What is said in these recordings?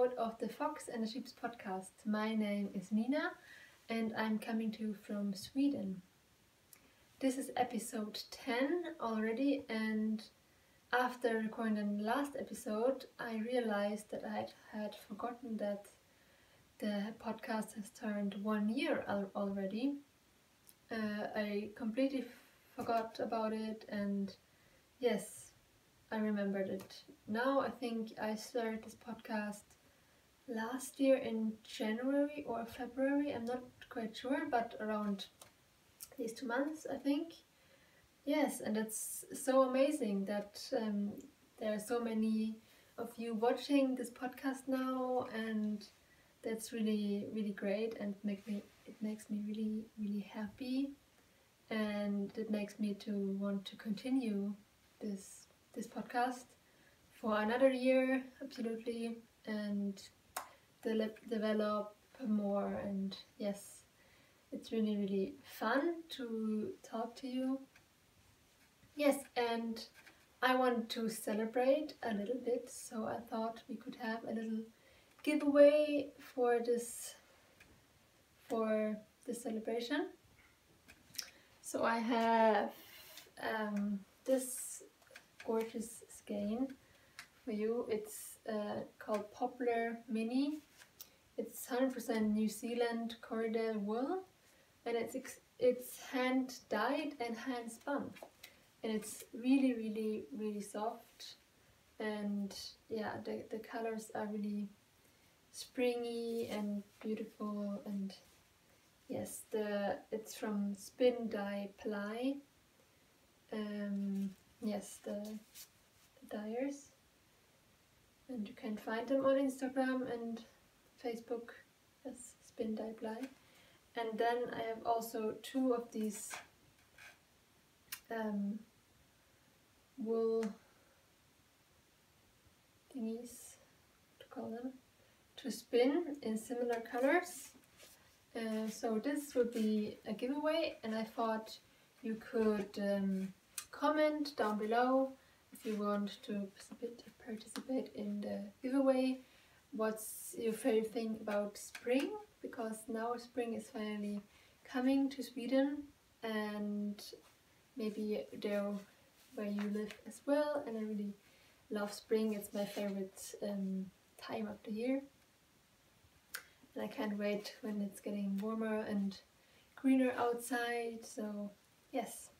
episode of the Fox and the Sheep's podcast. My name is Nina and I'm coming to you from Sweden. This is episode 10 already, and after recording the last episode I realized that I had forgotten that the podcast has turned 1 year already. I completely forgot about it, and yes, I remembered it now. I think I started this podcast last year in January or February, I'm not quite sure, but around these 2 months I think. Yes, and it's so amazing that there are so many of you watching this podcast now, and that's really great, and it makes me really happy, and it makes me to want to continue this podcast for another year, absolutely, and develop more. And yes, it's really fun to talk to you. Yes, and I want to celebrate a little bit, so I thought we could have a little giveaway for this celebration. So I have this gorgeous skein for you. It's called Poplar Mini. It's 100% New Zealand Corriedale wool, and it's hand dyed and hand spun, and it's really soft, and yeah, the colors are really springy and beautiful. And yes, it's from Spin Dye Ply. Yes, the dyers, and you can find them on Instagram and Facebook as Spin Dye Ply. And then I have also 2 of these wool thingies, to call them, to spin in similar colors. So this would be a giveaway, and I thought you could comment down below if you want to participate in the giveaway. What's your favorite thing about spring? Because now spring is finally coming to Sweden, and maybe there where you live as well. And I really love spring. It's my favorite time of the year, and I can't wait when it's getting warmer and greener outside. So yes,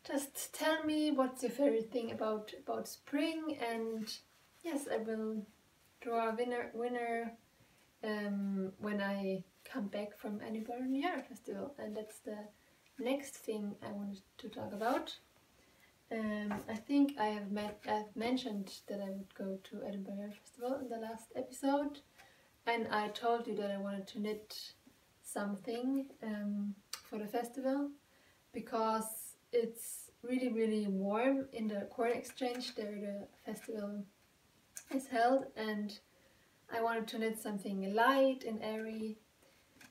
just tell me what's your favorite thing about spring, and yes, I will draw a winner when I come back from Edinburgh Festival, and that's the next thing I wanted to talk about. I think I've mentioned that I would go to Edinburgh Festival in the last episode, and I told you that I wanted to knit something for the festival, because it's really warm in the corn exchange there the festival is held, and I wanted to knit something light and airy,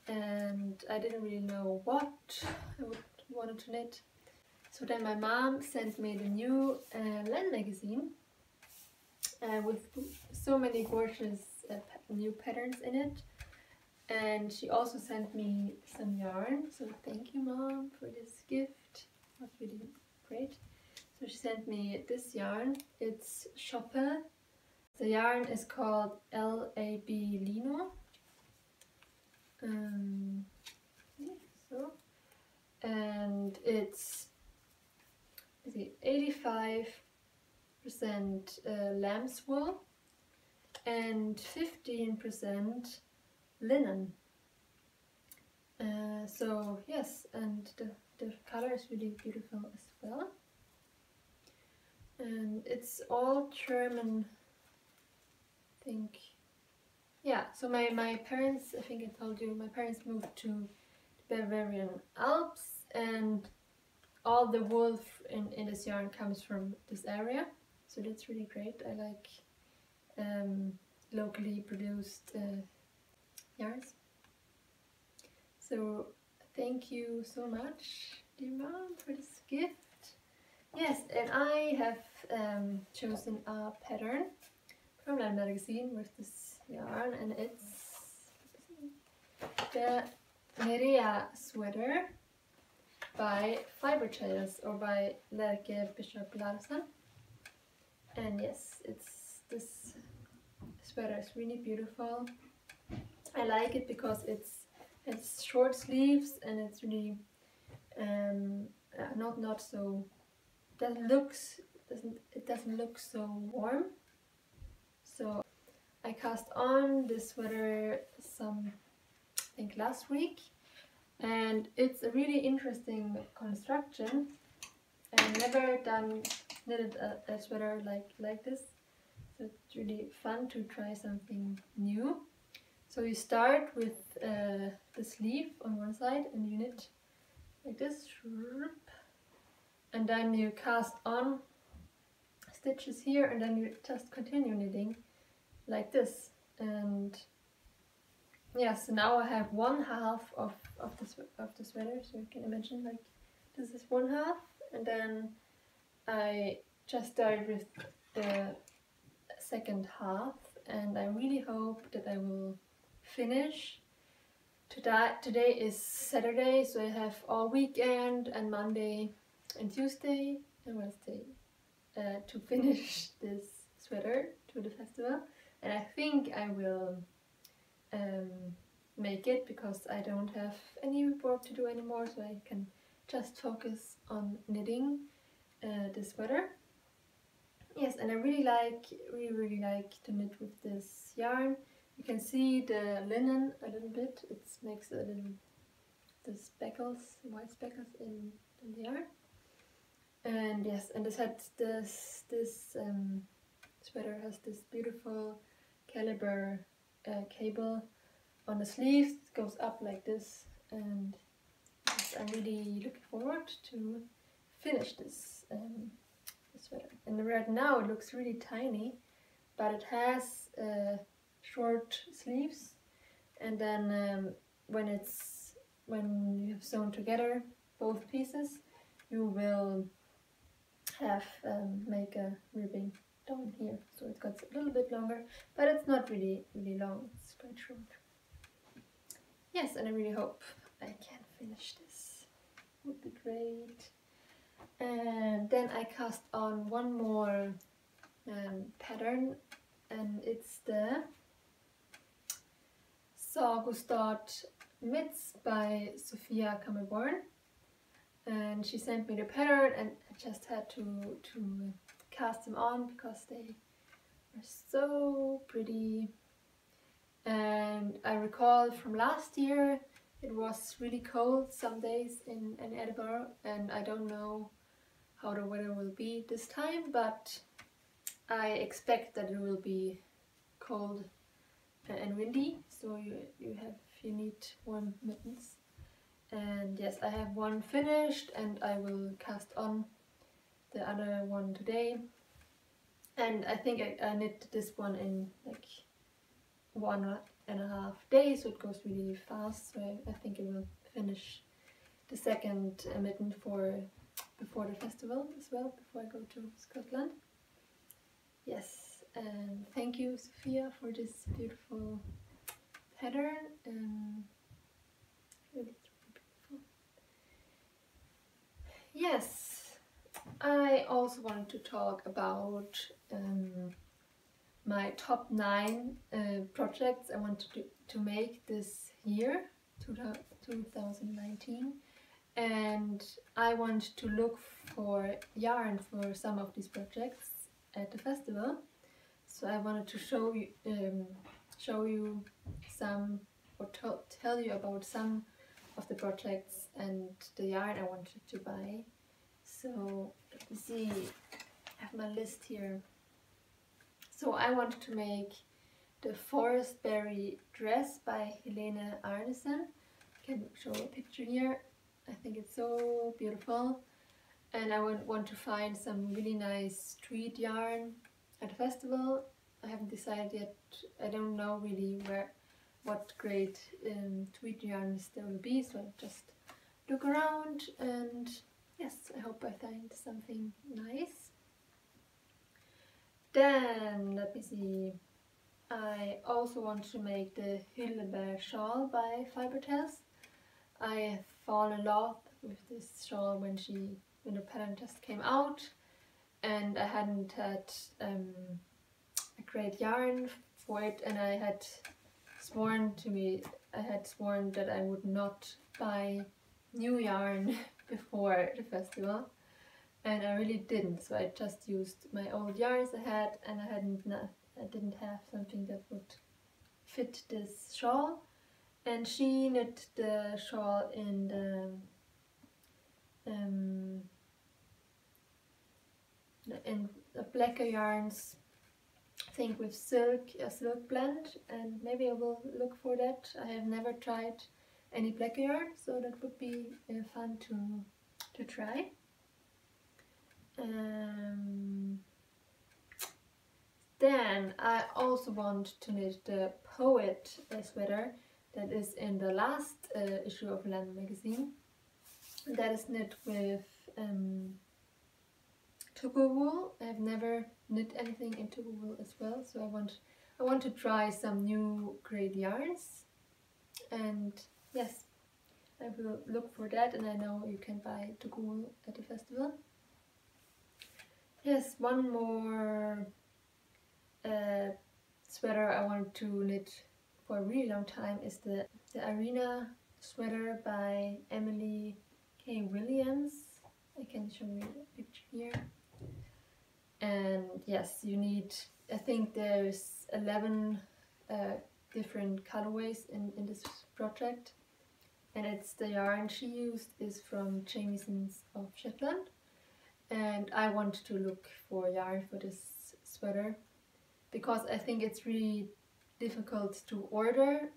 and I didn't really know what I wanted to knit. So then my mom sent me the new Len magazine with so many gorgeous new patterns in it, and she also sent me some yarn. So thank you, Mom, for this gift. It was really great. So she sent me this yarn. It's Choppel. The yarn is called LAB Lino. And it's 85% lamb's wool and 15% linen. So yes, and the color is really beautiful as well. And it's all German, I think. Yeah, so my parents, I think I told you, my parents moved to the Bavarian Alps, and all the wool in this yarn comes from this area. So that's really great. I like locally produced yarns. So thank you so much, dear Mom, for this gift. Yes, and I have chosen a pattern from Line magazine with this yarn, and it's the Nerea sweater by Fiber Tales or by Lerke Bishop Larsen. And yes, this sweater is really beautiful. I like it because it's short sleeves and it's really not so it doesn't look so warm. So I cast on this sweater I think last week, and it's a really interesting construction. I've never knitted a sweater like this, so it's really fun to try something new. So you start with the sleeve on one side and you knit like this, and then you cast on stitches here, and then you just continue knitting like this. And yes, so now I have one half of the sweater, so you can imagine like this is one half, and then I just started with the second half, and I really hope that I will finish. Today is Saturday, so I have all weekend and Monday and Tuesday and Wednesday to finish this sweater to the festival, and I think I will make it because I don't have any work to do anymore, so I can just focus on knitting the sweater. Yes, and I really like to knit with this yarn. You can see the linen a little bit. It makes a little white speckles in the yarn. And yes, and this sweater has this beautiful caliber cable on the sleeves. It goes up like this, and yes, I'm really looking forward to finish this sweater. And right now it looks really tiny, but it has short sleeves, and then when you have sewn together both pieces, you will have make a ribbing down here, so it gets a little bit longer, but it's not really long, it's quite short. Yes, and I really hope I can finish this. Would be great. And then I cast on one more pattern, and it's the Saugustad Mitts by Sophia Kammerborn. And she sent me the pattern, and I just had to cast them on because they are so pretty. And I recall from last year it was really cold some days in Edinburgh, and I don't know how the weather will be this time, but I expect that it will be cold and windy, so you need warm mittens. And yes, I have one finished, and I will cast on the other one today. And I think I knit this one in like 1.5 days, so it goes really fast. So I think I will finish the second mitten before the festival as well, before I go to Scotland. Yes, and thank you, Sophia, for this beautiful pattern. Really beautiful. Yes, I also wanted to talk about my top 9 projects I want to make this year, 2019, and I want to look for yarn for some of these projects at the festival. So I wanted to show you some, or tell you about some of the projects and the yarn I wanted to buy. So let me see, I have my list here. So I wanted to make the Forest Berry dress by Helene Arnesen. I can show a picture here. I think it's so beautiful, and I want to find some really nice tweed yarn at the festival. I haven't decided yet. I don't know really what great tweed yarns there will be, so I'll just look around, and yes, I hope I find something nice. Then, let me see, I also want to make the Hyllebär shawl by Fibertels. I fall in love with this shawl when the pattern just came out, and I hadn't had a great yarn for it, and I had sworn that I would not buy new yarn before the festival, and I really didn't. So I just used my old yarns I had, and I didn't have something that would fit this shawl. And she knit the shawl in the blacker yarns, I think with a silk blend, and maybe I will look for that. I have never tried any black yarn, so that would be fun to try. Then I also want to knit the Poet sweater that is in the last issue of Land magazine. That is knit with Tugu wool. I have never knit anything in Tugu wool as well, so I want to try some new great yarns, and yes, I will look for that, and I know you can buy Tugu wool at the festival. Yes, one more sweater I want to knit for a really long time is the Arena sweater by Emily K. Williams. I can show you a picture here. And yes, you need, I think there's 11 different colorways in this project, and it's the yarn she used is from Jamieson's of Shetland, and I want to look for yarn for this sweater because I think it's really difficult to order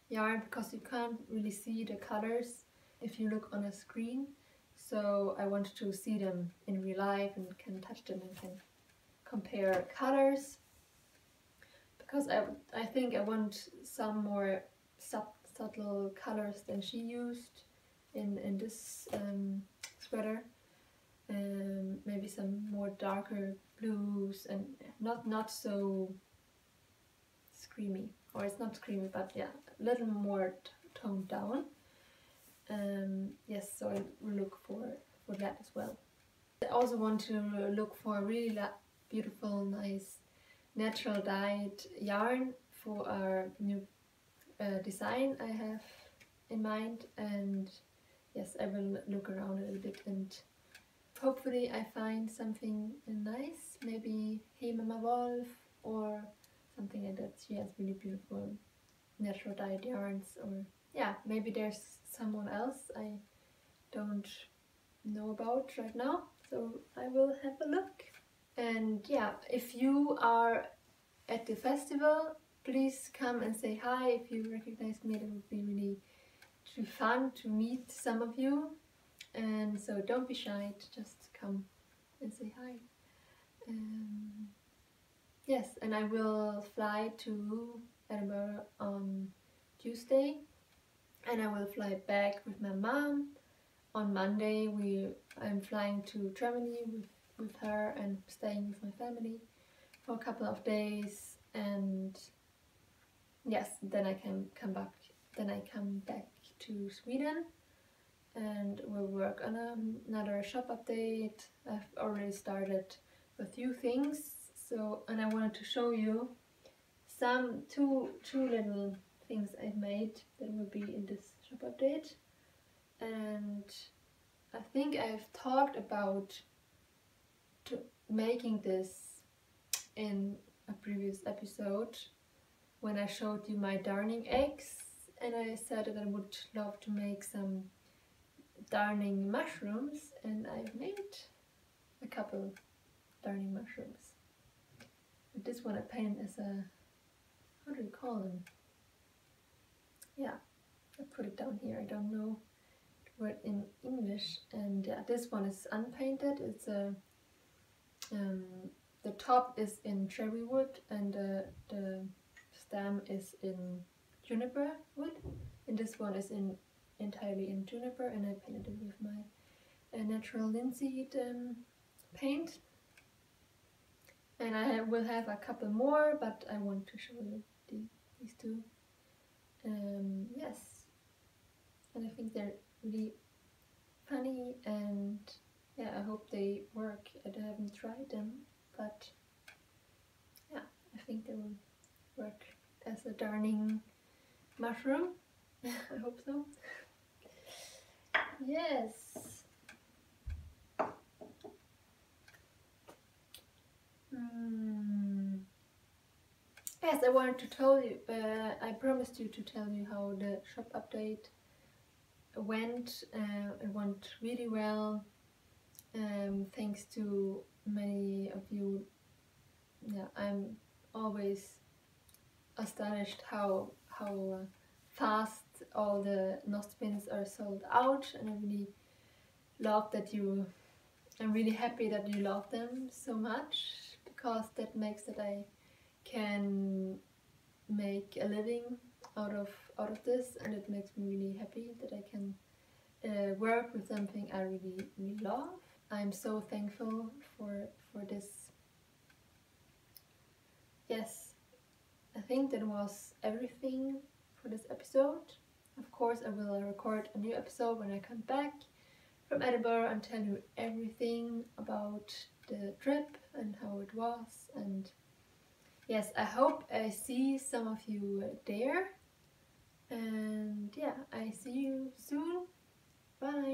yarn because you can't really see the colors if you look on a screen. So I want to see them in real life and can touch them and can compare colors, because I think I want some more subtle colors than she used in this sweater. Maybe some more darker blues and not so screamy, or it's not screamy, but yeah, a little more toned down. Yes, so I will look for that as well. I also want to look for a really beautiful, nice, natural dyed yarn for our new design I have in mind, and yes, I will look around a little bit and hopefully I find something nice, maybe Hey Mama Wolf or something like that. She has really beautiful natural dyed yarns, or yeah, maybe there's someone else I don't know about right now, so I will have a look. And yeah, if you are at the festival, please come and say hi. If you recognize me, it would be really fun to meet some of you, and so don't be shy, just come and say hi. Yes, and I will fly to Edinburgh on Tuesday, and I will fly back with my mom on Monday. I'm flying to Germany with her and staying with my family for a couple of days, and yes, then I can come back. Then I come back to Sweden, and we'll work on another shop update. I've already started a few things, so, and I wanted to show you two little things I've made that will be in this shop update. And I think I've talked about making this in a previous episode when I showed you my darning eggs, and I said that I would love to make some darning mushrooms, and I've made a couple darning mushrooms. But this one I painted as a, how do you call them? Yeah, I put it down here, I don't know the word in English. And yeah, this one is unpainted. It's a the top is in cherry wood, and the stem is in juniper wood, and this one is entirely in juniper, and I painted it with my natural linseed paint. And I will have a couple more, but I want to show you these two. Yes, and I think they're really funny, and yeah, I hope they work. I haven't tried them, but yeah, I think they will work as a darning mushroom. I hope so. Yes. Yes, I wanted to tell you, I promised you to tell you how the shop update went. It went really well, thanks to many of you. Yeah, I'm always astonished how fast all the Nostpins are sold out, and I really love that you. I'm really happy that you love them so much, because that makes that I can make a living out of this, and it makes me really happy that I can work with something I really love. I'm so thankful for this. Yes, I think that was everything for this episode. Of course, I will record a new episode when I come back from Edinburgh and tell you everything about the trip and how it was. And yes, I hope I see some of you there. And yeah, I see you soon. Bye.